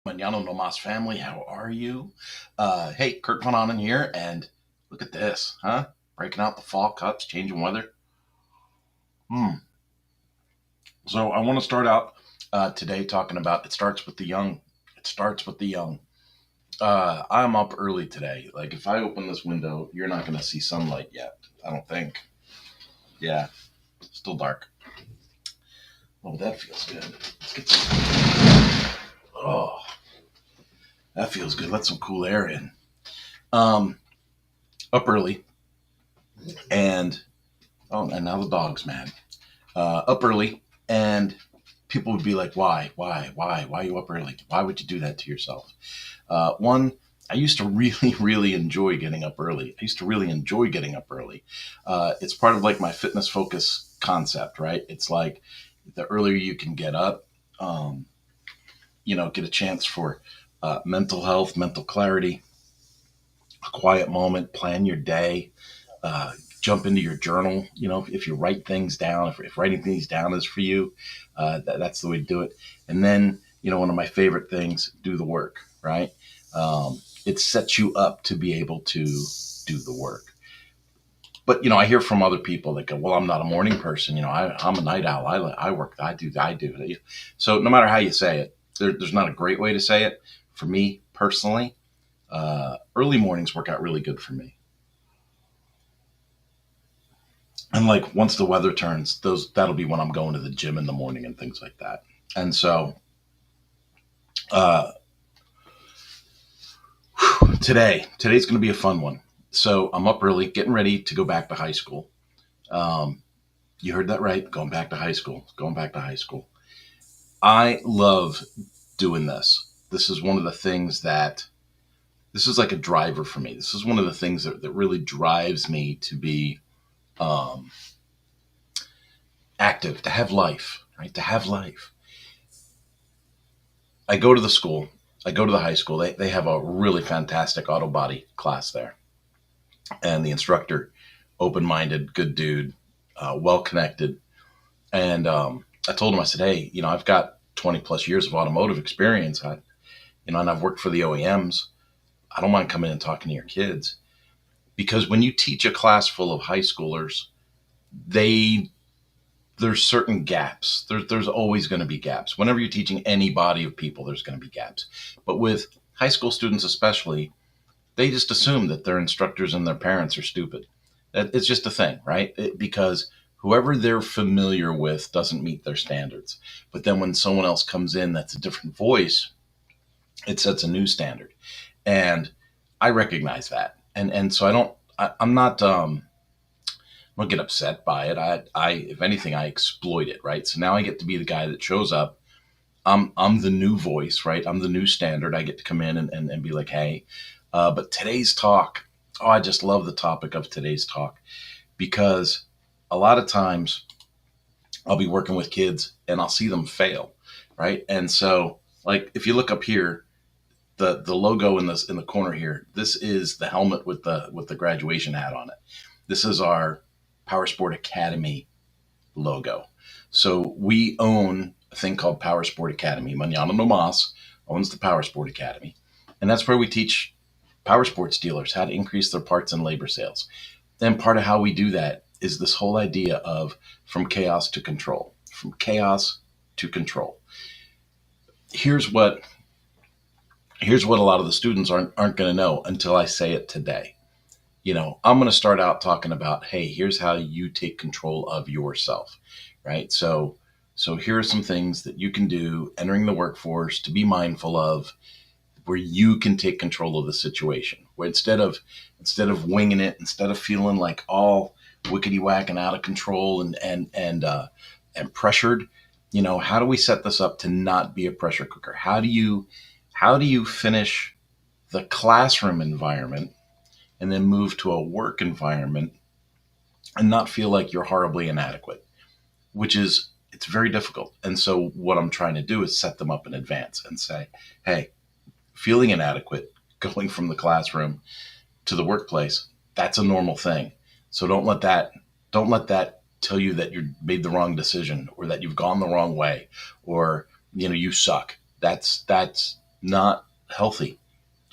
Manano Nomas family, how are you? Hey, Kurt Von Onen here, and look at this, huh? Breaking out the fall cups, changing weather. Hmm. So I want to start out today talking about it starts with the young. It starts with the young. I'm up early today. Like if I open this window, you're not going to see sunlight yet. I don't think. Yeah, still dark. Oh, that feels good. Let's get some. Oh, that feels good. Let some cool air in. Um, Up early, and and now the dog's mad. Up early, and people would be like, why are you up early? Why would you do that to yourself? One, I used to really, really enjoy getting up early. I used to really enjoy getting up early. It's part of like my fitness focus concept, right? It's like the earlier you can get up, um, get a chance for mental health, mental clarity, a quiet moment, plan your day, uh, jump into your journal. If you write things down, if writing things down is for you, that's the way to do it. And then, one of my favorite things, do the work, right? It sets you up to be able to do the work. But, I hear from other people that go, well, I'm not a morning person. I'm a night owl. I work, I do. So no matter how you say it, there's not a great way to say it. For me personally, early mornings work out really good for me. And like once the weather turns, that'll be when I'm going to the gym in the morning and things like that. And so uh, today's going to be a fun one. So I'm up early, getting ready to go back to high school. Um, you heard that right, going back to high school. Going back to high school. I love doing this. This is one of the things that this is like a driver for me. This is one of the things that really drives me to be um, active, to have life, right? To have life. I go to the school. I go to the high school. They have a really fantastic auto body class there, and the instructor, open minded, good dude, well connected. And I told him, I said, hey, I've got 20 plus years of automotive experience. And I've worked for the OEMs. I don't mind coming in and talking to your kids because when you teach a class full of high schoolers, they there's certain gaps. There's always going to be gaps. Whenever you're teaching any body of people, there's going to be gaps. But with high school students, especially, they just assume that their instructors and their parents are stupid. It's just a thing, right? Because whoever they're familiar with doesn't meet their standards. But then when someone else comes in that's a different voice, it sets a new standard. And I recognize that. And so I'm not I don't get upset by it. If anything, I exploit it, right? So now I get to be the guy that shows up. I'm the new voice, right? I'm the new standard. I get to come in and be like, hey, but today's talk, oh, I just love the topic of today's talk because a lot of times I'll be working with kids and I'll see them fail, right? And so, like, if you look up here, the logo in the corner here, this is the helmet with the graduation hat on it. This is our Power Sport Academy logo. So we own a thing called Power Sport Academy. Manana No Mas owns the Power Sport Academy. And that's where we teach power sports dealers how to increase their parts and labor sales. And part of how we do that is this whole idea of from chaos to control. From chaos to control. Here's what here's what a lot of the students aren't going to know until I say it today. I'm going to start out talking about, hey, here's how you take control of yourself, right? So here are some things that you can do entering the workforce to be mindful of where you can take control of the situation. Where instead of winging it, instead of feeling like all wickety whack and out of control and pressured, how do we set this up to not be a pressure cooker? How do you finish the classroom environment and then move to a work environment and not feel like you're horribly inadequate, it's very difficult. And so what I'm trying to do is set them up in advance and say, hey, feeling inadequate, going from the classroom to the workplace, that's a normal thing. So don't let that tell you that you made the wrong decision or that you've gone the wrong way or, you suck. That's not healthy.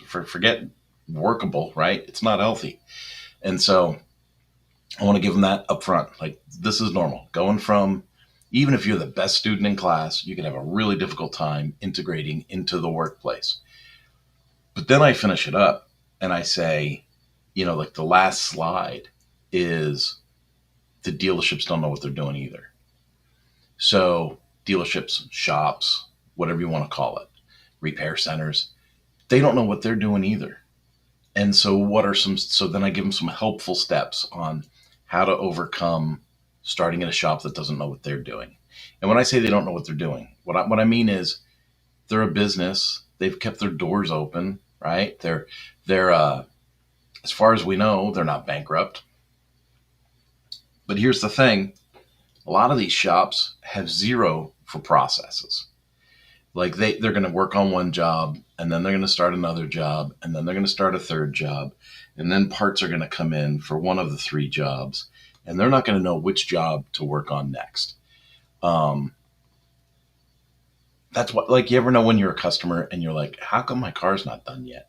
Forget workable, right? It's not healthy. And so I want to give them that up front. Like, this is normal. Going from, even if you're the best student in class, you can have a really difficult time integrating into the workplace. But then I finish it up and I say, like the last slide is the dealerships don't know what they're doing either. So dealerships, shops, whatever you want to call it, repair centers, they don't know what they're doing either. And so so then I give them some helpful steps on how to overcome starting at a shop that doesn't know what they're doing. And when I say they don't know what they're doing, what I mean is they're a business. They've kept their doors open, right? They're as far as we know, they're not bankrupt. But here's the thing. A lot of these shops have zero for processes. Like they're going to work on one job and then they're going to start another job and then they're going to start a third job. And then parts are going to come in for one of the three jobs and they're not going to know which job to work on next. Um, that's what, like, you ever know when you're a customer and you're like, how come my car's not done yet?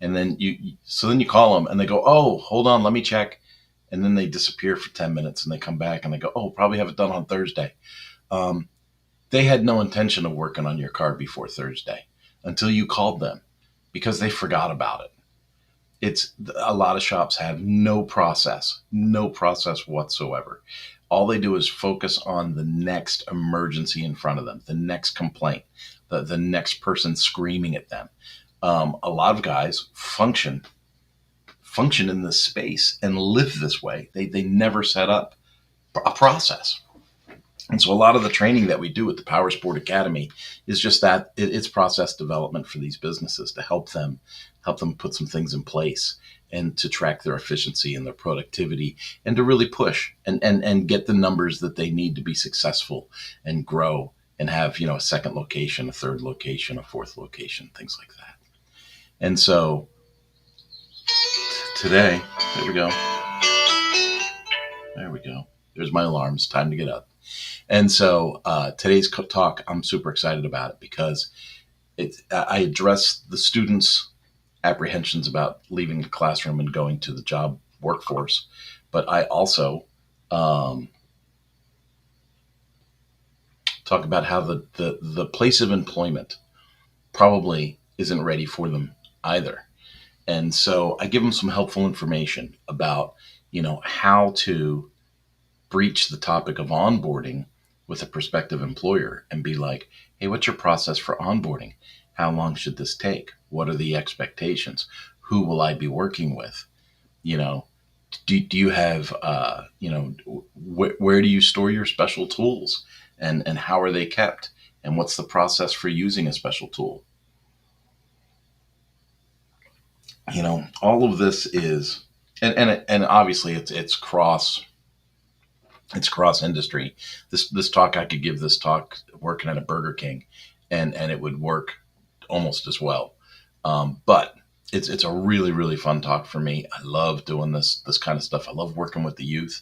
And then so then you call them and they go, oh, hold on, let me check. And then they disappear for 10 minutes and they come back and they go, oh, probably have it done on Thursday. Um, they had no intention of working on your car before Thursday until you called them because they forgot about it. It's a lot of shops have no process whatsoever. All they do is focus on the next emergency in front of them, the next complaint, the next person screaming at them. A lot of guys function in this space and live this way. They never set up a process. And so a lot of the training that we do at the Power Sport Academy is just that it's process development for these businesses to help them put some things in place and to track their efficiency and their productivity and to really push and get the numbers that they need to be successful and grow and have, a second location, a third location, a fourth location, things like that. And so today, there we go. There's my alarms. Time to get up. And so today's talk, I'm super excited about it because I address the students' apprehensions about leaving the classroom and going to the job workforce. But I also talk about how the place of employment probably isn't ready for them either. And so I give them some helpful information about, how to breach the topic of onboarding with a prospective employer and be like, hey, what's your process for onboarding? How long should this take? What are the expectations? Who will I be working with? Do you have, where do you store your special tools and how are they kept? And what's the process for using a special tool? All of this is, and obviously it's cross industry. This talk, I could give this talk working at a Burger King and it would work almost as well. But it's a really, really fun talk for me. I love doing this kind of stuff. I love working with the youth.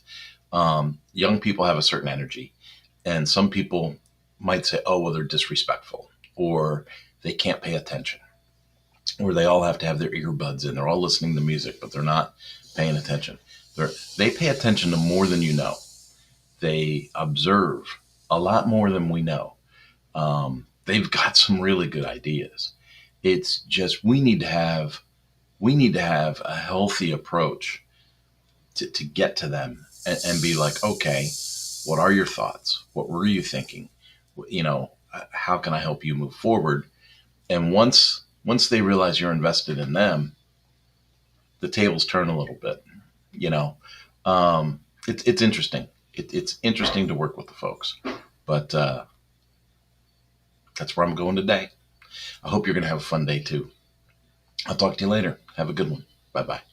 Young people have a certain energy and some people might say, oh, well, they're disrespectful or they can't pay attention or they all have to have their earbuds in. They're all listening to music, but they're not paying attention. They pay attention to more than you know. They observe a lot more than we know. They've got some really good ideas. It's just we need to have a healthy approach to get to them and be like, okay, what are your thoughts? What were you thinking? How can I help you move forward? And once they realize you're invested in them, the tables turn a little bit. It's interesting. It's interesting to work with the folks, but that's where I'm going today. I hope you're going to have a fun day too. I'll talk to you later. Have a good one. Bye-bye.